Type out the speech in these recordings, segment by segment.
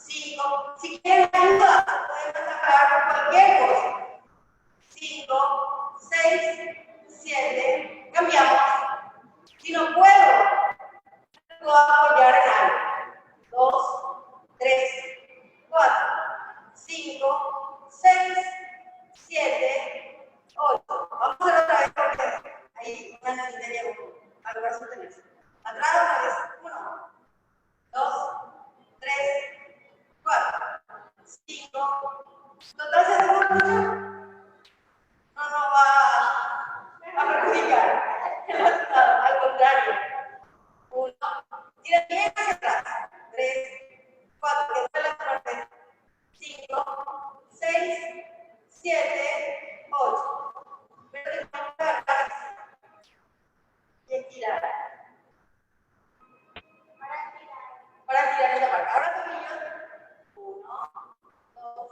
5. Si quieren ayuda, pueden sacar cualquier cosa. 5, 6, 7. Cambiamos. Si no puedo apoyar en algo. 2, 3, 4, 5, 6, 7, 8. Vamos a hacer otra vez porque ahí una necesitaría algo para sostenerse. Atrás otra vez. 1, 2, 3, 4, 5. Total se hace no va a perjudicar el resultado, al contrario. 1, tira bien hacia atrás. 3, 4, que duele la parte. 5, 6, 7, 8. Pero tenemos que agarrar y estirar. Para tirar esa parte. Ahora también 1, 2,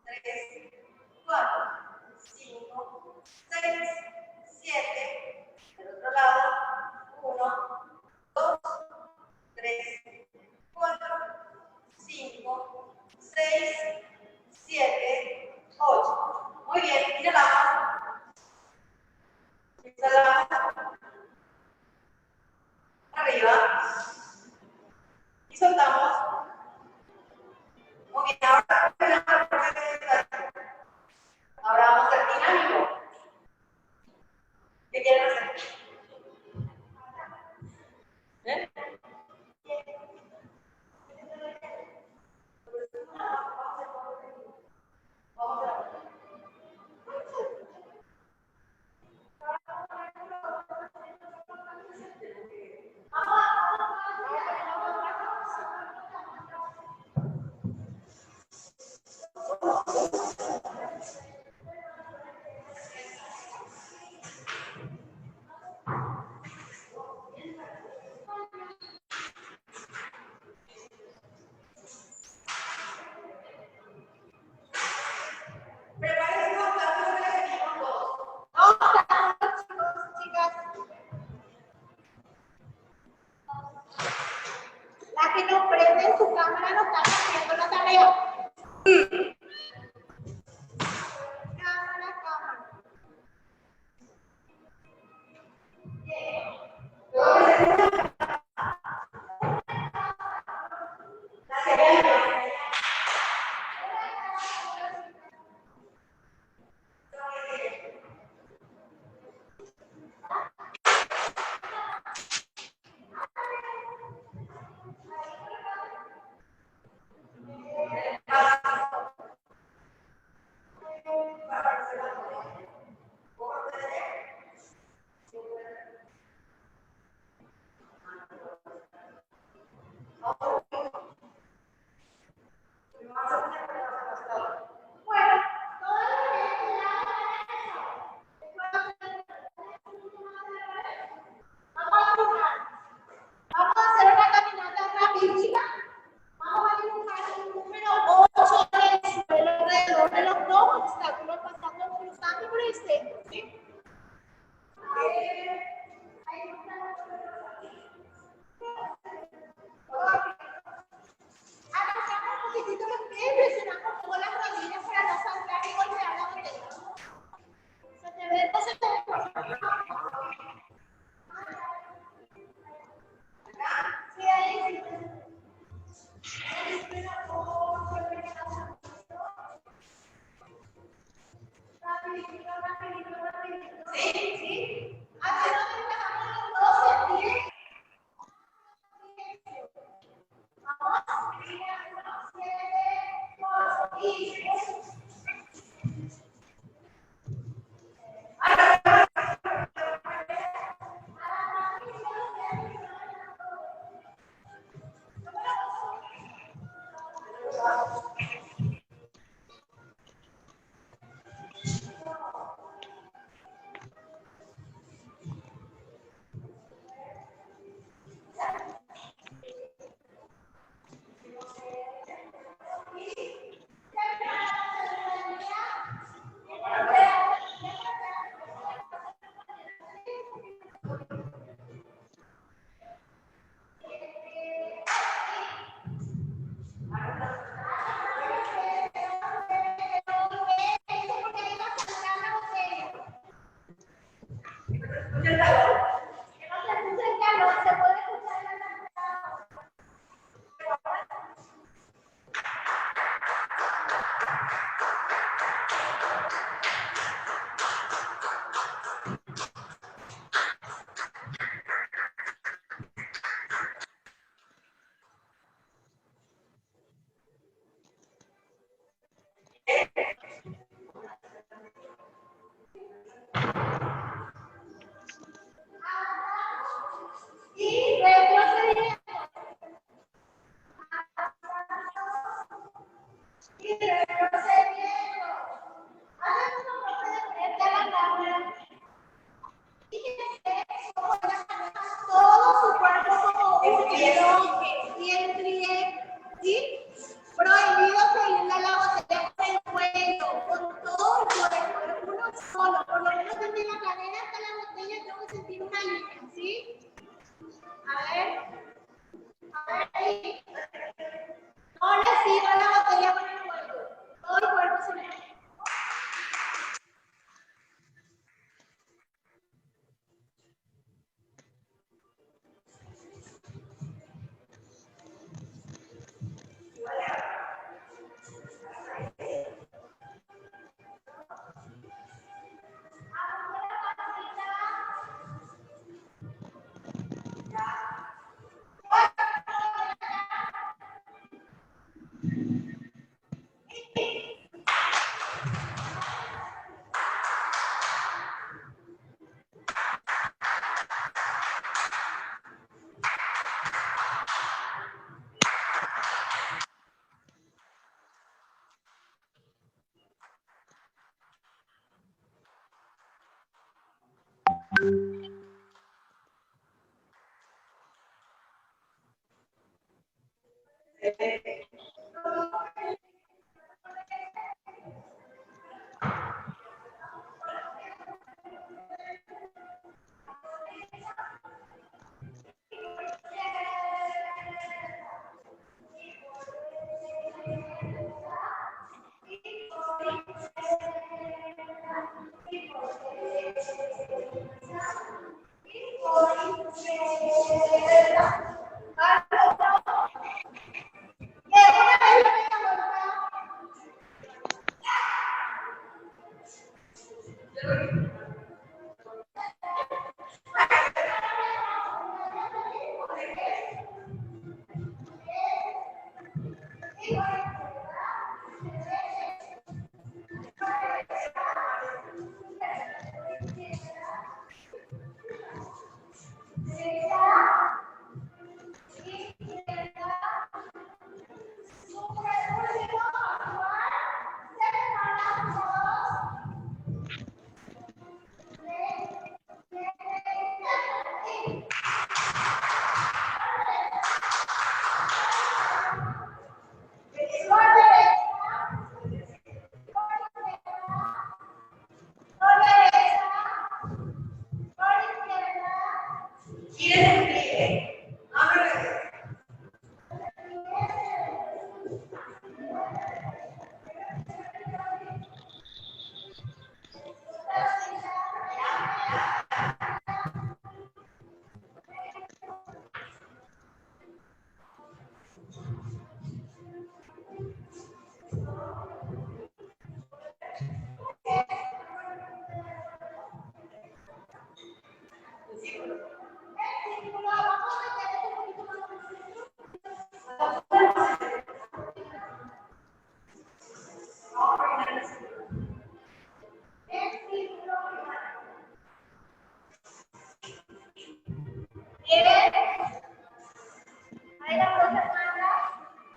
3, 4, 5, 6, 7. Del otro lado. 1, 2, 3, 4, 5, 6, 7, 8. Muy bien, inhalamos. Exhalamos. Arriba. Y soltamos. Muy bien, ahora vamos a ser dinámico. ¿Qué quieren hacer? ¿Eh? Vamos a ver. Prepárense con cálculo que les pedimos todos. No, chicas. La que no prende su cámara no está haciendo la tarea. Cámara. Vamos a hacer una caminata rapidita. Vamos a dibujar el número 8 en el suelo alrededor de los dos obstáculos, pasando, cruzando por el centro, ¿sí? Agachamos un poquitito los pies, presionamos todas las rodillas para no saltar y golpear la botella. ¿Se te ve? ¿No se te ve? Sí, ahí. Sí, sí. Así nos despejamos los dos sentidos. Vamos. 7, 8 y 10. una línea, ¿sí? A ver, ahí. No le siga la botella con el cuerpo. Todo el cuerpo se le...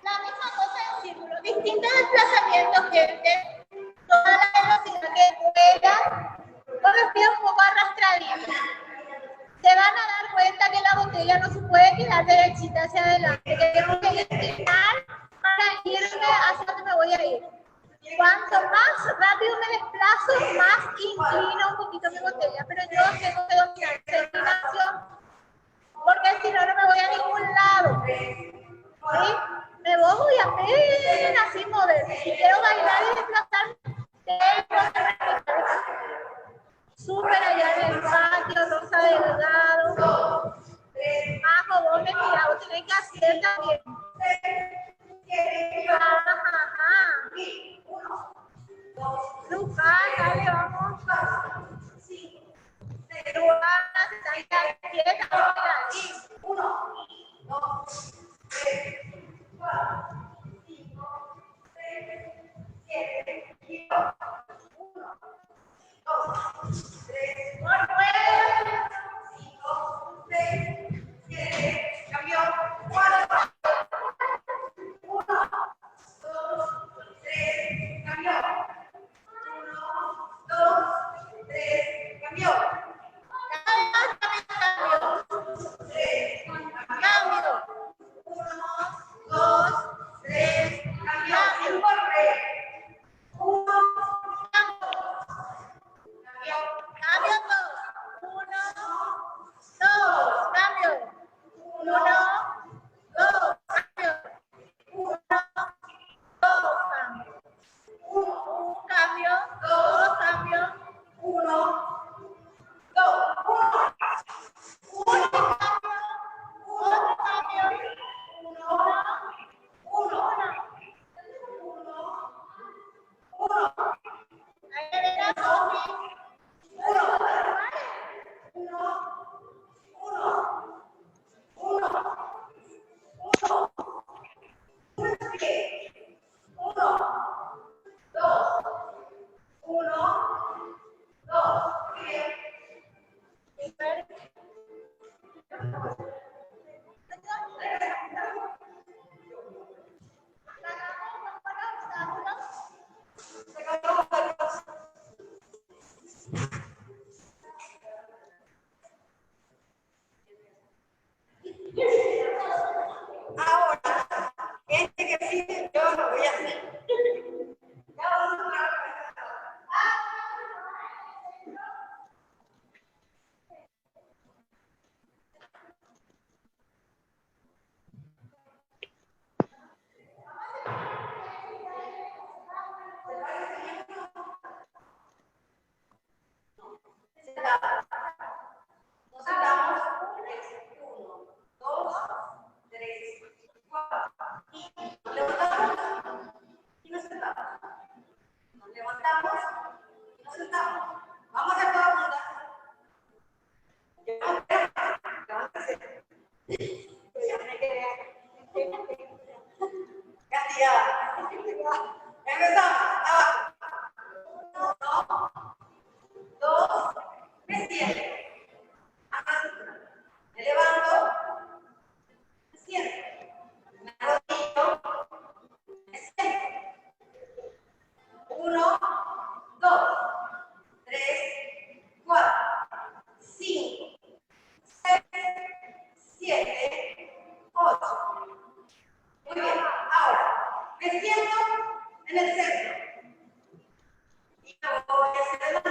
La misma cosa en círculo, distintos desplazamientos, gente. Toda la velocidad que pueda, con los pies un poco arrastraditos. Se van a dar cuenta que la botella no se puede quedar derechita hacia adelante, que tengo que inclinar para irme hacia donde me voy a ir. Cuanto más rápido me desplazo, más inclino un poquito mi botella, pero yo tengo que dominar esa inclinación, porque si no, no me voy a ningún lado. ¿Sí? Me voy apenas sin moverme. Si quiero bailar y desplazarme, tengo que respetar. Súper allá en el patio, Rosa Delgado. Majo, vos me mirá, vos tenés que hacer también. Ajá. Lucas, dale, vamos. Luana, se está quieta, ahí. 1, 2, 3, 4, 5, 6, 7, 8, 1, 2, 3, 4, 5, 6, 7, cambio, 4. sí, yo lo voy a hacer. Ya vamos a hablar. Nos sentamos. 1, 2, 3, 4. Y nos levantamos y nos sentamos. Nos levantamos y nos sentamos. Vamos a hacer toda juntas. Levántese. Ya me quedé. Castilla. Empezamos. Abajo. 1, 2, me siento. Me levanto. Me siento. Me arrodillo. Me siento. 1, 2, 3, 4, 5, 6, 7, 8. Muy bien. Ahora, me siento en el centro. Y me voy hacia adelante.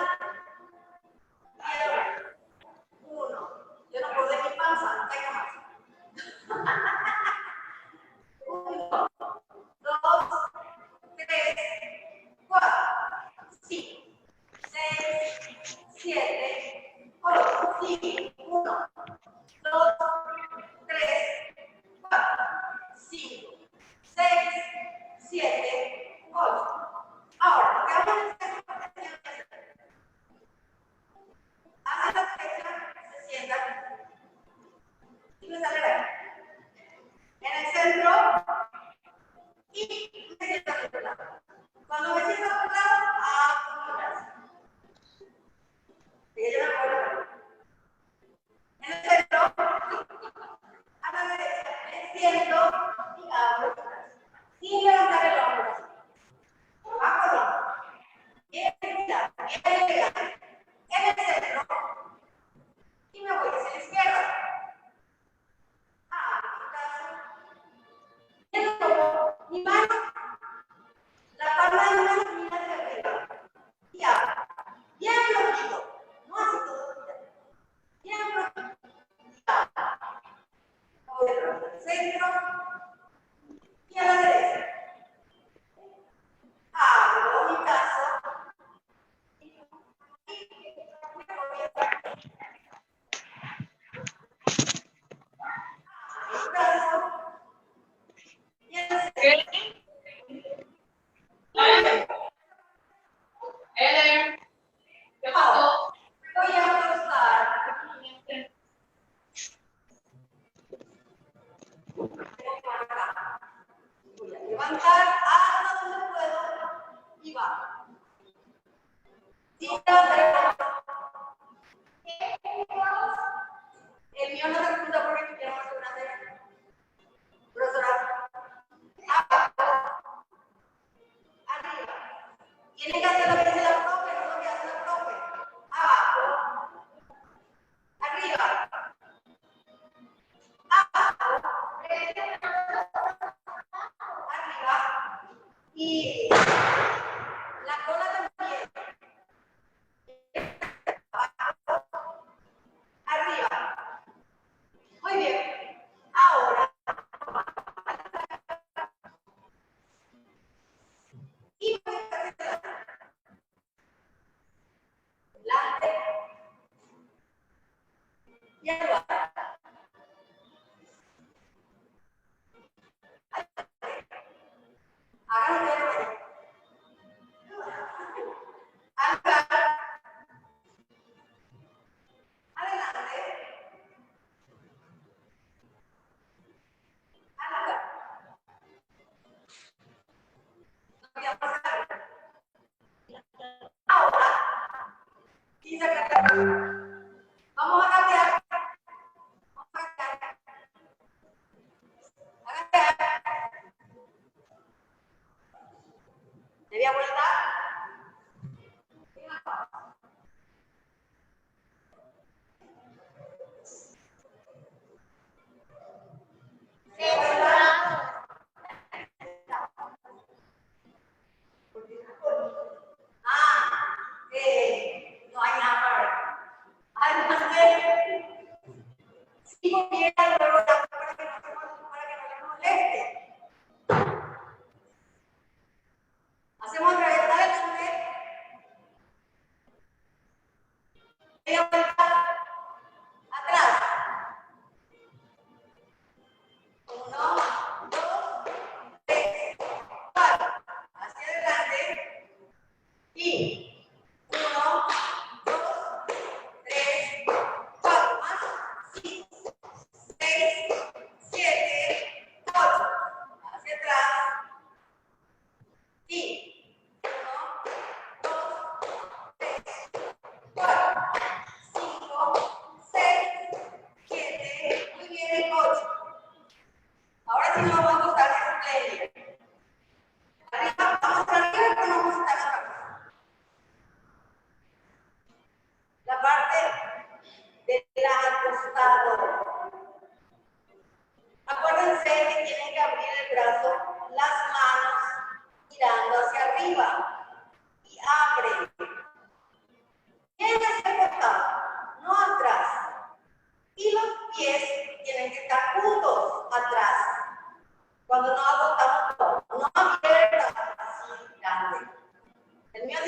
1. Yo no puedo ver mi panza, no caiga más. 1, 2, 3, 4, 5, 6, 7, 8. Sí. 1, 2, 3, 4, 5, 6, 7, 8. Ahora, lo que vamos a hacer hace la flexión, se sienta y me sale ver. En el centro y me siento al otro lado. Cuando me siento al otro lado, abro mi brazo. Y yo me acuerdo. En el centro, a la derecha, me siento y abro mi brazo. Sin levantar el hombro. Bajo el hombro. Bien estirado, bien elegante. En el centro. Y me voy hacia la izquierda. Mi mano, la palma de mi mano mira hacia arriba. Y abro. Bien flojito. No así todo. Bien flojito. Y abro. Voy al centro y a la derecha. Abro mi brazo. Y me voy a mi brazo. Y en el centro. ¿Qué pasó? Voy a acostar. Voy a levantar hasta donde puedo y bajo. El mío no se apunta porque quisiéramos hacer una cena. Profesora, abajo, arriba. Tiene que hacer lo que dice la profe, no lo que hace la profe. Abajo, arriba, abajo, arriba. Y la cola también. Abajo, arriba. Muy bien. Ahora. Y voy a hacer delante y arriba. Hagan lo acá, adelante, acá. No voy a pasar. Ahora, y se acá. Vamos a cambiar. Vamos a cambiar. A cambiar. ¿Debía voltar?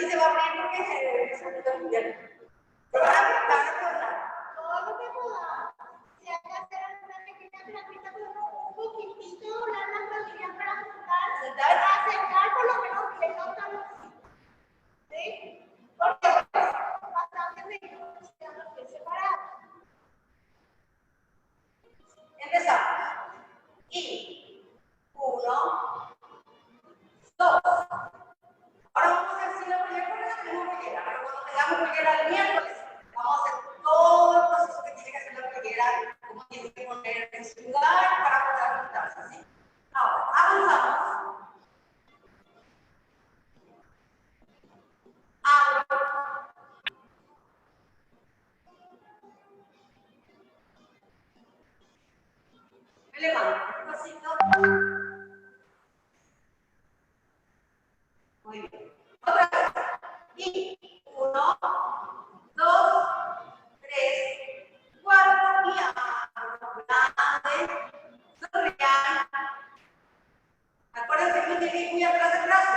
sí se va a abrir porque es un invierno. Pero van a tornar. Todo lo que podamos. Si hay que hacer alguna pequeña plantita, pero un poquitito, doblar las rodillas para sentar por lo menos que no estamos. ¿Sí? Porque bastante rico, los pies separados. Empezamos. Y 1, 2. Ahora vamos a hacer si la primera porque no tenemos playera, pero cuando tengamos playera el miércoles, vamos a hacer todo el proceso que tiene que hacer la playera, como tiene que poner en su lugar para poder ajustarse, ¿sí? Ahora, avanzamos. Me levanto un pasito. Muy bien. Otra vez. Y 1, 2, 3, 4. Y abro. Grande. Sonrían. Acuérdense que tiene que ir muy atrás del brazo.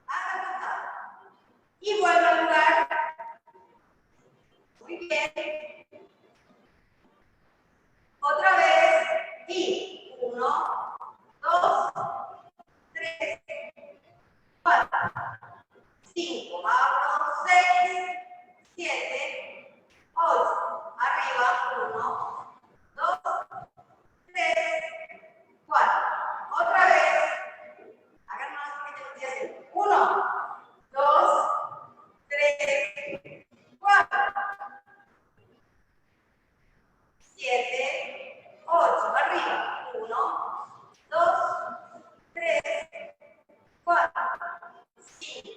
Hasta el costado. Y vuelve al lugar. Muy bien. Otra vez. Y 1, 2, 3, 4, 5. Abro. 6, 7, 8. Arriba. 1, 2, 3, 4. Otra vez. Hagan más que yo estoy haciendo. 1, 2, 3, 4, 7, 8. Arriba. 1, 2, 3, 4, 5,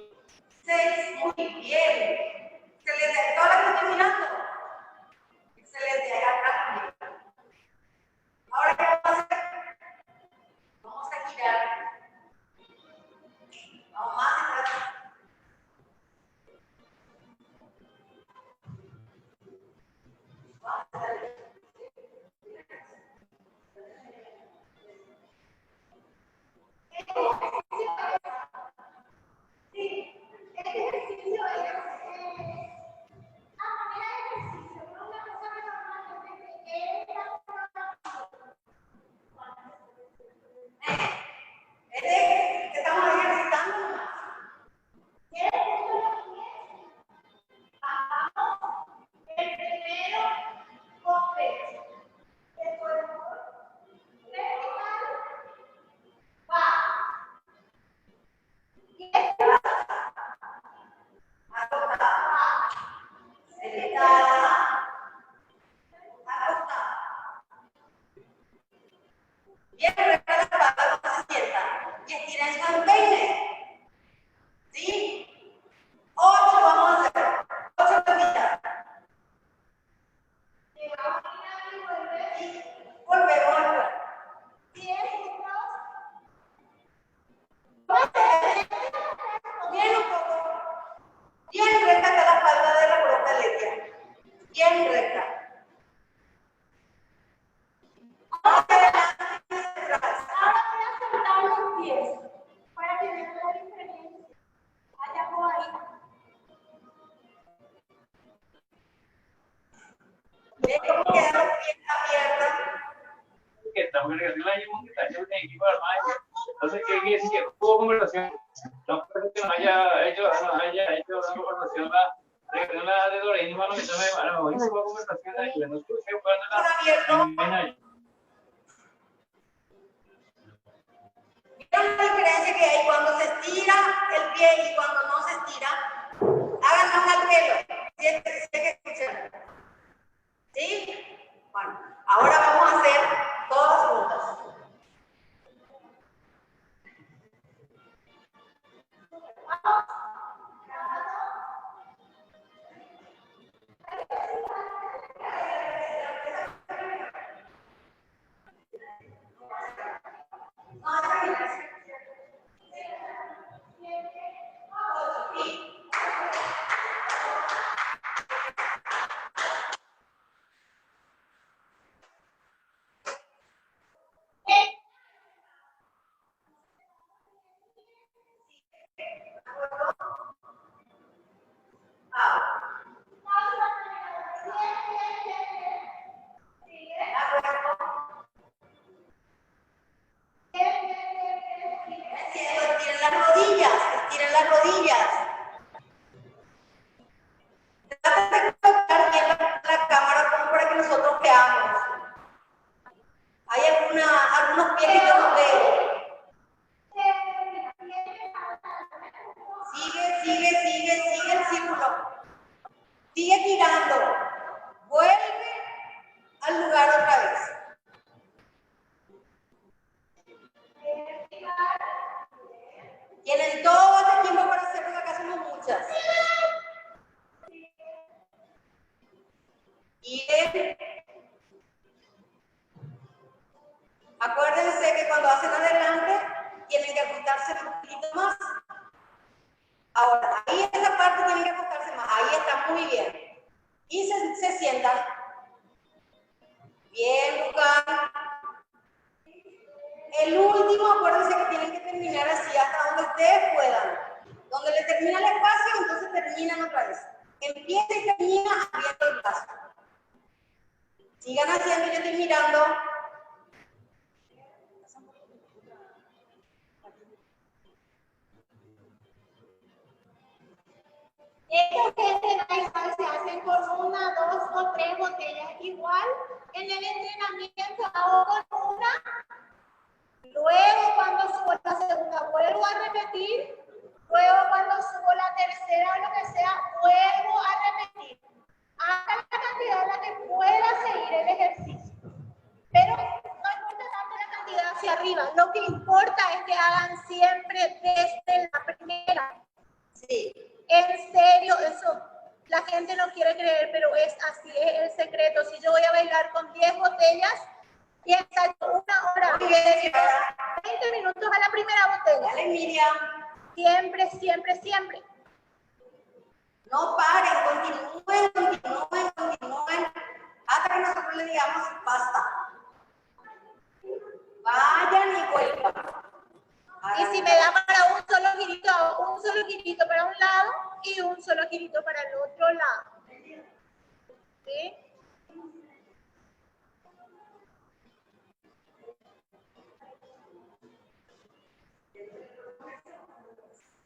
6. Muy bien. Excelente. Todas las que estoy mirando. Excelente. Allá atrás. Ahora, ¿qué vamos a hacer? Vamos a girar. Vamos más atrás. Estamos ejercitando más. El primero con pecho. El cuerpo vertical va. Y este va acostada, sentada, acostada. Bien, recta la espalda cuando se sienta. Y estira el empeine. ¿Sí? 8 vamos a hacer. 8 camitas. Volvemos al cuerpo. 10 minutos. Bien un poco. Bien recta hasta la espalda de la columna letia. Bien recta. Vamos adelante y hacia atrás. Ahora voy a soltar los pies para que vean la diferencia. Allá por ahí. ¿Ven cómo quedan los pies abiertos? Estamos en el año que un equipo de armario. Entonces, ¿qué quiere decir? Que hubo conversación. No creo que no haya hecho una conversación de Doreen y Mano, que también, a lo mejor hubo conversación de que no sé qué fue ¿Vieron la diferencia que hay cuando se estira el pie y cuando no se estira? Hagan más al pelo. ¿Sí que escuchan? ¿Sí? Bueno, ahora vamos a hacer todas juntas. estiren las rodillas. Traten de colocar bien la cámara como para que nosotros veamos. Hay algunos pies que yo no veo. Sigue el círculo. Sigue girando. Vuelve al lugar otra vez. Tienen todo este tiempo para hacerlo, acá somos muchas. Bien. Acuérdense que cuando hacen adelante, tienen que ajustarse un poquito más. Ahora, ahí en esa parte tienen que ajustarse más. Ahí está muy bien. Y se sientan. Bien, buscan. El último, acuérdense que tienen que terminar así hasta donde ustedes puedan. Donde le termina el espacio, entonces terminan otra vez. Empieza y termina abriendo el paso. Sigan haciendo, yo estoy mirando. Estos ejercicios se hacen con 1, 2 o 3 botellas. Igual en el entrenamiento hago con una. Luego cuando subo la segunda vuelvo a repetir. Luego cuando subo la tercera o lo que sea, vuelvo a repetir. Hasta la cantidad en la que pueda seguir el ejercicio. Pero no importa tanto la cantidad hacia arriba. Lo que importa es que hagan siempre desde la primera. Sí. En serio, eso la gente no quiere creer, pero es así, es el secreto. Si yo voy a bailar con 10 botellas y ensayo 1 hora, 20 minutos a la primera botella. Dale, Miriam. Siempre, siempre, siempre. No paren, continúen. Hasta que nosotros le digamos basta. Vayan y vuelvan. Y si me da para un solo girito para un lado y un solo girito para el otro lado. ¿Sí?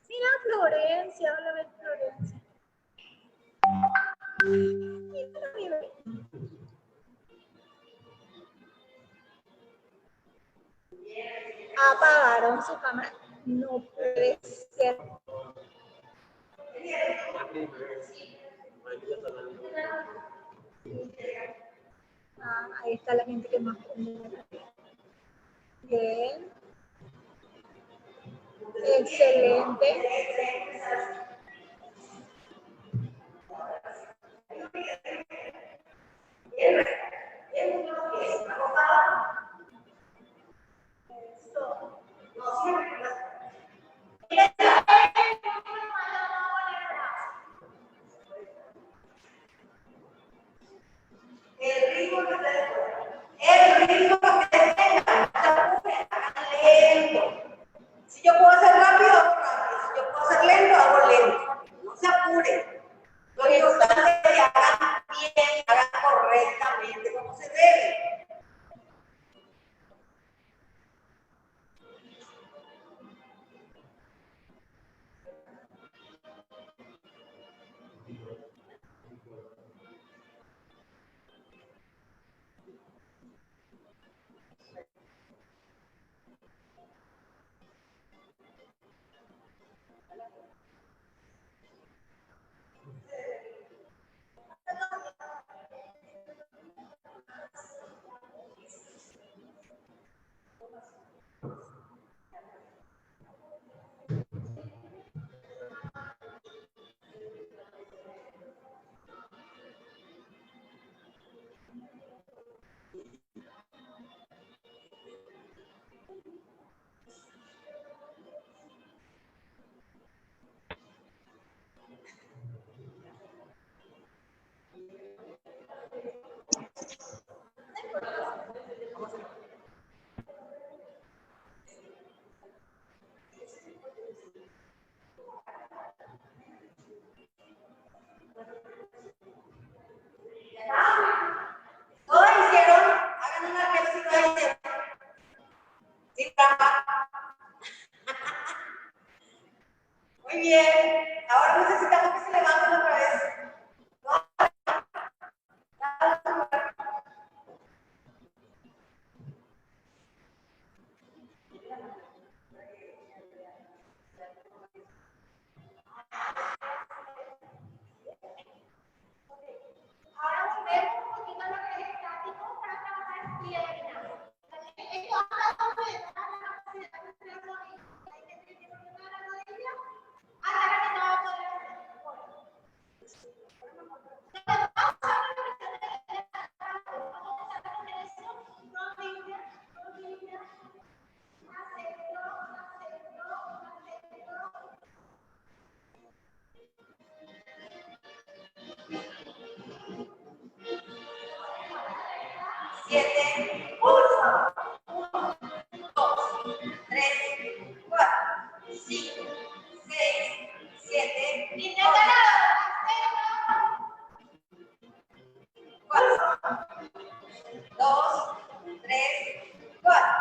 Mira Florencia, hola ves Florencia. Mira. Apagaron su cámara. No puede ser. Ahí está la gente que más come. Bien. Excelente. El ritmo que ustedes tengan, lento. Si yo puedo hacer rápido, hago rápido. Si yo puedo hacer lento, hago lento. No se apuren. Lo importante es que hagan bien, hagan correctamente. Muy bien. Ahora necesitamos que se levanten otra vez. Ahora volvemos un poquito a lo que es estático para trabajar piernas. Esto habla sobre la capacidad de la rodilla. Hay que tener una rodilla hasta que no va a poder hacer. Siete, pulso. 1, 2, 3, 4, 5, 6, 7, 4, 2, 3, 4.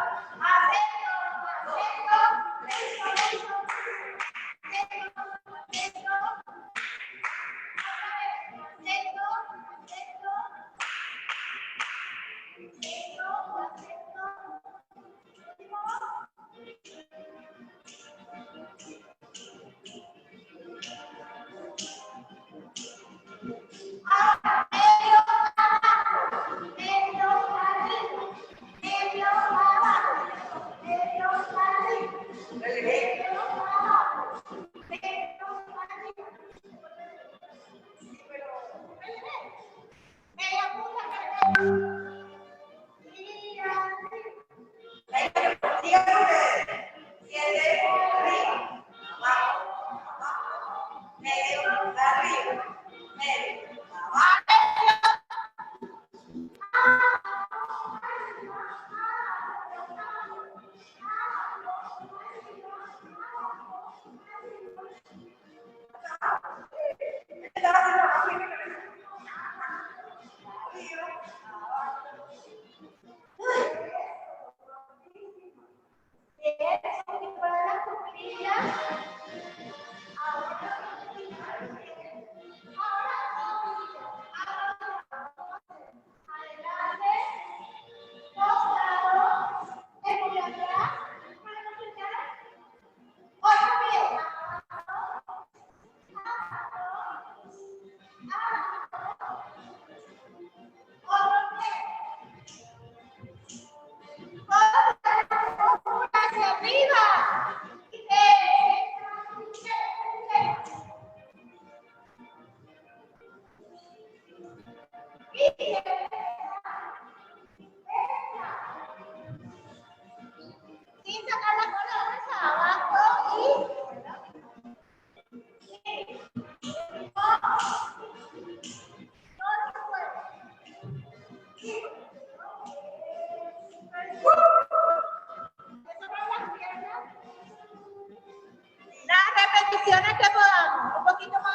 Sin sacar la cola hacia abajo las repeticiones que podamos, un poquito más.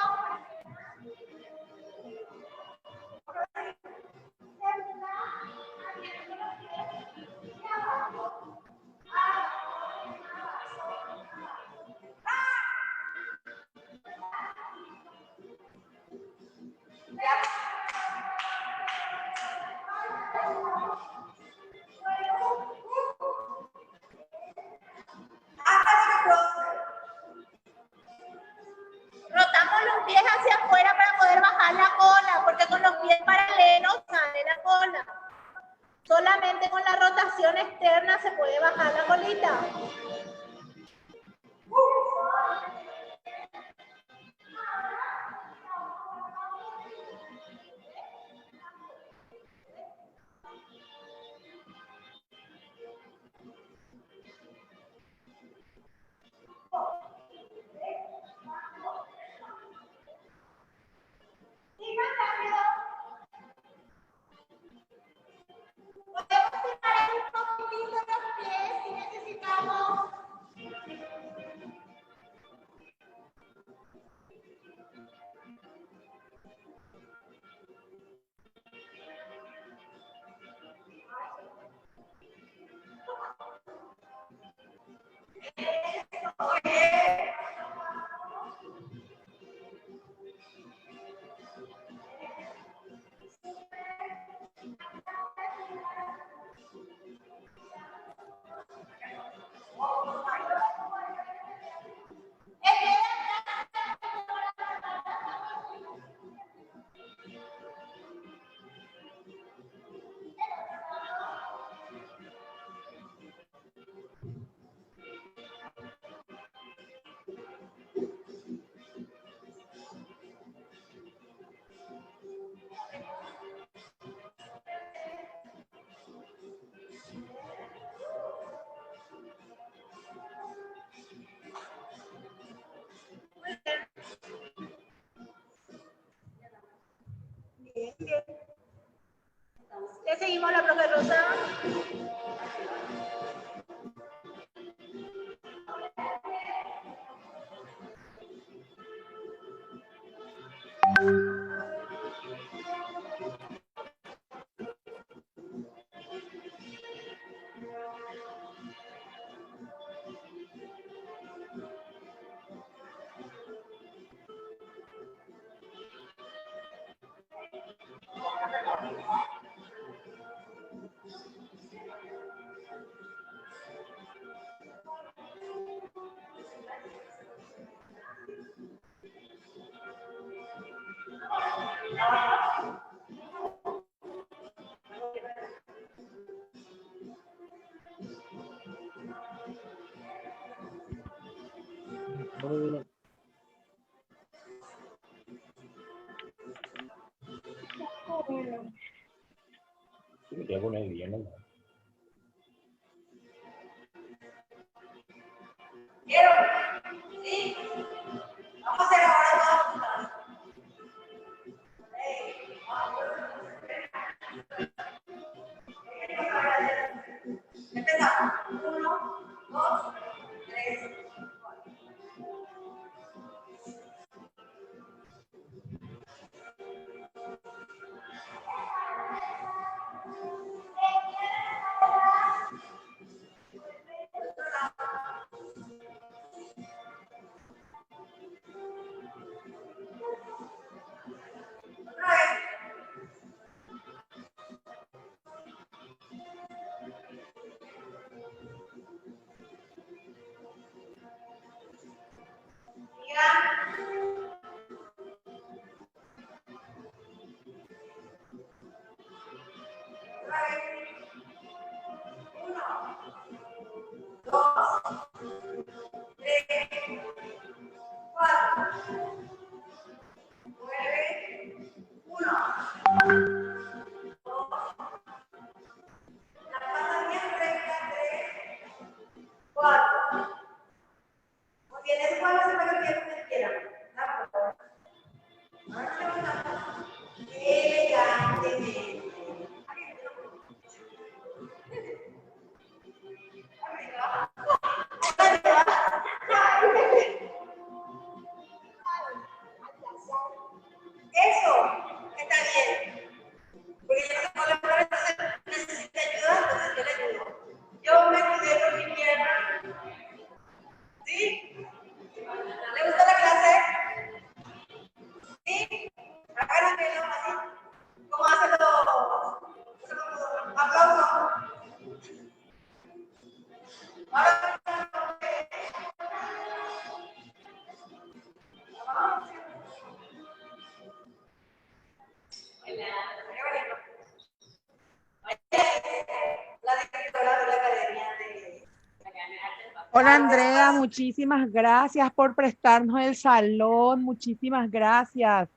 Rotamos los pies hacia afuera para poder bajar la cola, porque con los pies paralelos sale la cola. Solamente con la rotación externa se puede bajar la colita. Podemos separar un poquitito los pies si necesitamos. Seguimos la profe Rosa. ¿Vieron? ¿Sí? Vamos a hacer ahora todo. Empezamos. 1, 2, 3. Eso está bien. Porque yo no tengo la palabra, necesita ayuda, entonces yo le ayudo. Yo me cuidé por mi pierna. ¿Sí? ¿Le gusta la clase? ¿Sí? Háganmelo así. ¿Cómo hacen los aplausos? Ahora. La directora de la academia de... Hola Andrea, muchísimas gracias por prestarnos el salón, muchísimas gracias.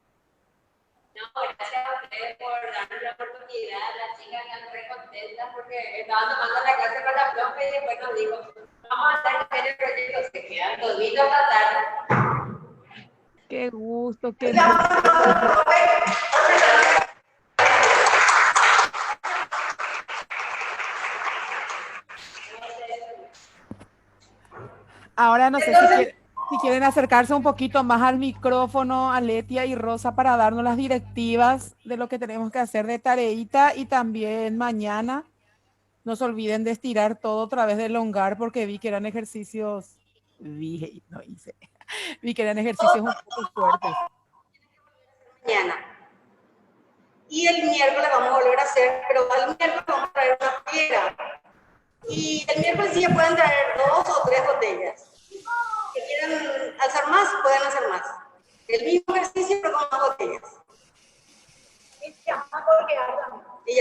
No, gracias a ustedes por darnos la oportunidad. Las chicas están re contentas porque estaban tomando la clase con la profe y después nos dijo, vamos a hacer el proyecto, se quedan toditos hasta tarde. Qué gusto, qué gusto. Ahora no sé si quieren acercarse un poquito más al micrófono, a Letia y Rosa, para darnos las directivas de lo que tenemos que hacer de tareita, y también mañana no se olviden de estirar todo otra vez, de elongar, porque vi que eran ejercicios, vi que eran ejercicios un poco fuertes. Mañana. Y el miércoles vamos a volver a hacer, pero el miércoles vamos a traer una piedra. Y el miércoles sí ya pueden traer 2 o 3 botellas. Si quieren alzar más, pueden hacer más. El mismo ejercicio, pero con más botellas. Y ya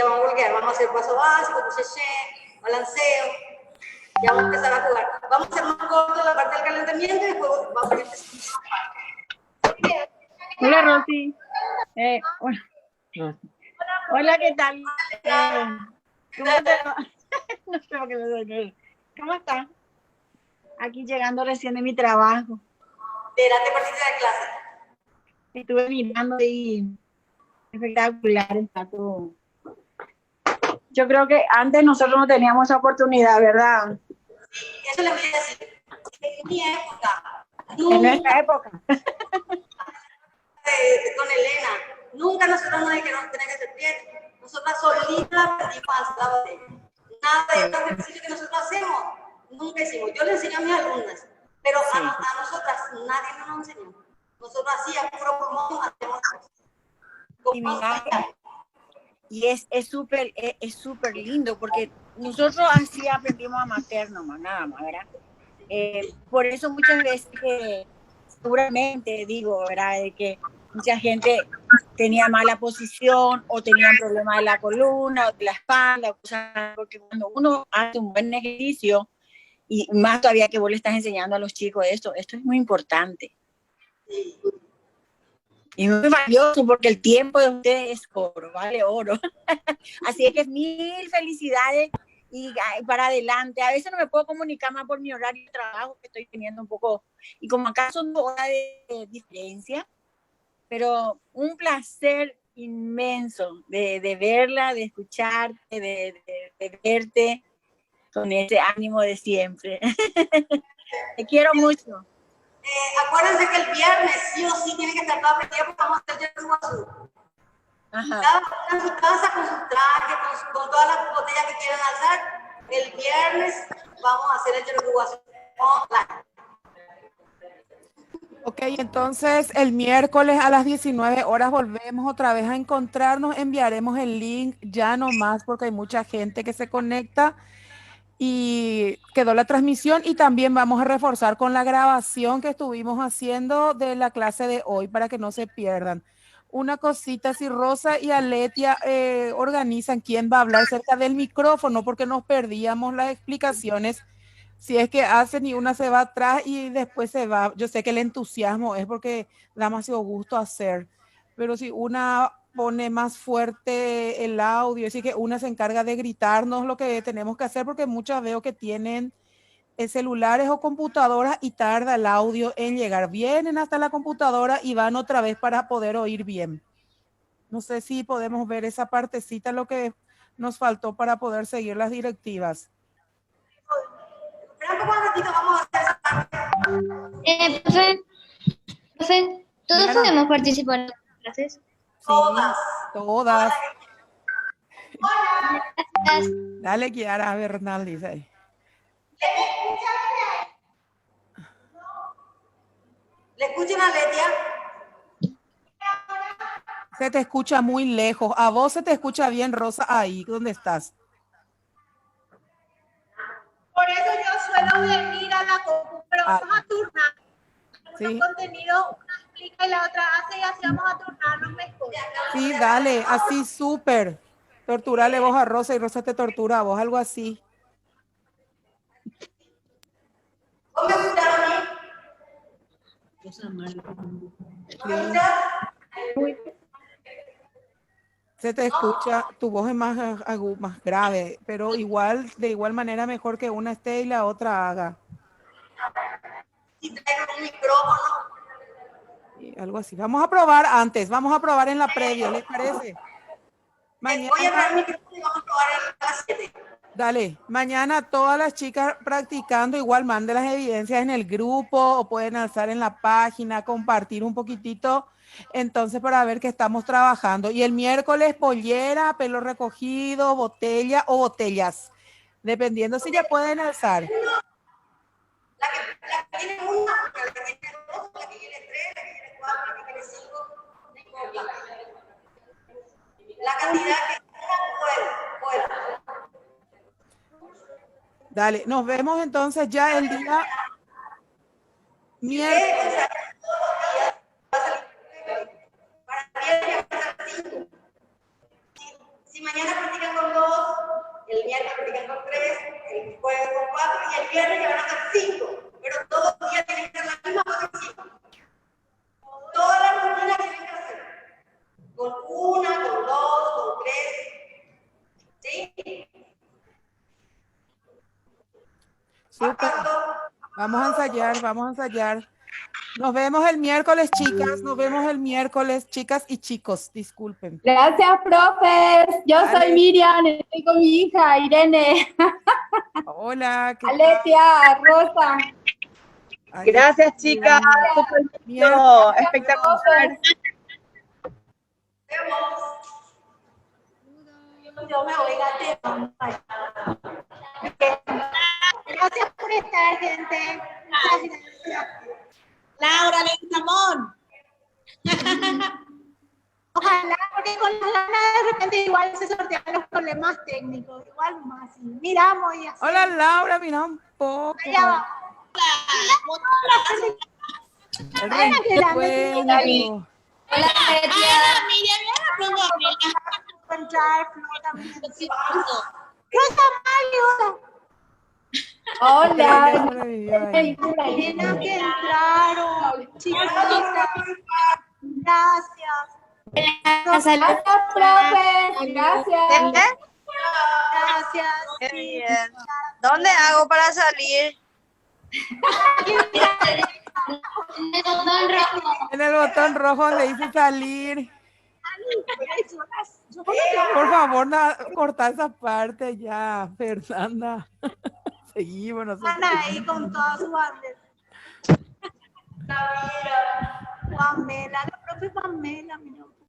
vamos a voltear, vamos a hacer paso básico, touché, balanceo. Ya vamos a empezar a jugar. Vamos a hacer más corto la parte del calentamiento y después vamos a empezar. Hola Rosy. Hola, ¿qué tal? ¿Cómo te va? No sé por qué me doy. ¿Cómo estás? Aquí llegando recién de mi trabajo. ¿Te partiste de clase? Estuve mirando y espectacular, está todo Yo creo que antes nosotros no teníamos esa oportunidad, ¿verdad? Eso le voy a decir. En mi época, En nuestra época. Con Elena, nunca nosotros nos dijeron que tenía que ser bien. Nosotras solitas aprendimos a hacer la botella. Nada de estos ejercicios que nosotros hacemos, nunca hicimos. Yo le enseño a mis alumnas, pero a nosotras nadie nos enseñó. Nosotros hacíamos puro pulmón, hacemos y es súper lindo porque nosotros así aprendimos a maternos, nada más, ¿verdad? Por eso muchas veces que seguramente digo, ¿verdad? De que mucha gente tenía mala posición o tenían problemas de la columna o de la espalda, porque cuando uno hace un buen ejercicio, y más todavía que vos le estás enseñando a los chicos esto es muy importante. Y muy valioso porque el tiempo de ustedes es oro, vale oro. Así es que mil felicidades y para adelante. A veces no me puedo comunicar más por mi horario de trabajo que estoy teniendo un poco, y como acá son 2 horas de diferencia, pero un placer inmenso de verla, de escucharte, de verte con ese ánimo de siempre. Te quiero mucho. Acuérdense que el viernes sí o sí tiene que estar todo aprendido porque vamos a hacer el azul. Cada uno en su casa con su traje, con todas las botellas que quieran alzar. El viernes vamos a hacer el Yeruguazú online. Ok, entonces el miércoles a las 19 horas volvemos otra vez a encontrarnos. Enviaremos el link ya nomás porque hay mucha gente que se conecta y quedó la transmisión, y también vamos a reforzar con la grabación que estuvimos haciendo de la clase de hoy para que no se pierdan. Una cosita, si Rosa y Aletia organizan quién va a hablar cerca del micrófono, porque nos perdíamos las explicaciones. Si es que hacen y una se va atrás y después se va. Yo sé que el entusiasmo es porque da demasiado gusto hacer, pero si una pone más fuerte el audio, es decir, que una se encarga de gritarnos lo que tenemos que hacer, porque muchas veo que tienen celulares o computadoras y tarda el audio en llegar. Vienen hasta la computadora y van otra vez para poder oír bien. No sé si podemos ver esa partecita, lo que nos faltó para poder seguir las directivas. Espera un poco, un ratito, vamos a hacer esa parte. Profe, ¿todos Diana. podemos participar en las clases? Sí, Todas. todas. Gracias. Dale, Kiara Bernal, dice ahí. ¿Le escuchan a Letia? Se te escucha muy lejos. A vos se te escucha bien, Rosa, ahí donde estás. Por eso yo suelo venir a la compu, pero vamos a turnar. Sí. Un contenido, una explica y la otra hace, y así vamos a turnarnos mejor. Sí, dale, así súper. Torturale vos a Rosa y Rosa te tortura a vos, algo así. ¿Vos me escucharon a mí? Se te escucha, tu voz es más, más grave, pero igual, de igual manera mejor que una esté y la otra haga. Si traigo un micrófono. Y algo así. Vamos a probar antes, vamos a probar en la previa, ¿les parece? Voy a traer el micrófono y vamos a probar a las 7. Dale, mañana todas las chicas practicando, igual manden las evidencias en el grupo o pueden alzar en la página, compartir un poquitito, entonces para ver que estamos trabajando. Y el miércoles pollera, pelo recogido, botella o botellas, dependiendo si ya pueden alzar. La que tiene una, la que tiene dos, la que tiene tres, la que tiene cuatro, la que tiene cinco, no importa. La cantidad que fuera. Dale, nos vemos entonces ya el día miércoles. Si mañana practican con 2, el miércoles practican con 3, el jueves con 4 y el viernes ya van a ser 5. Pero todos los días tienen que ser la misma posición. Toda la rutina tienen que hacer. Con 1, con 2, con 3. ¿Sí? Súper. Vamos a ensayar, vamos a ensayar. Nos vemos el miércoles, chicas. Nos vemos el miércoles, chicas y chicos. Disculpen. Gracias, profes. Yo Dale. soy Miriam, estoy con mi hija Irene, Hola. ¿qué tal? Alesia, Rosa. Ay, Gracias, chicas. miércoles. Espectacular. Yo me voy a Gracias por estar, gente. Muchas gracias. Laura Leguizamón. Ojalá, porque con las ganas de repente igual se sortean los problemas técnicos. Igual más. Miramos y así. Hola, Laura. Mira un poco. Allá va. El reencuentro. Hola, Alesia. Encontrar Rosa Mario. Hola. Tienen que entrar, chiquitas. Gracias. Gracias, profe. Gracias. Gracias. Qué bien. ¿Dónde hago para salir? En el botón rojo le dice salir. Por favor, corta esa parte ya, Fernanda. Seguimos nosotros. Están ahí con toda su bandera. Pamela, la profe Pamela, mira.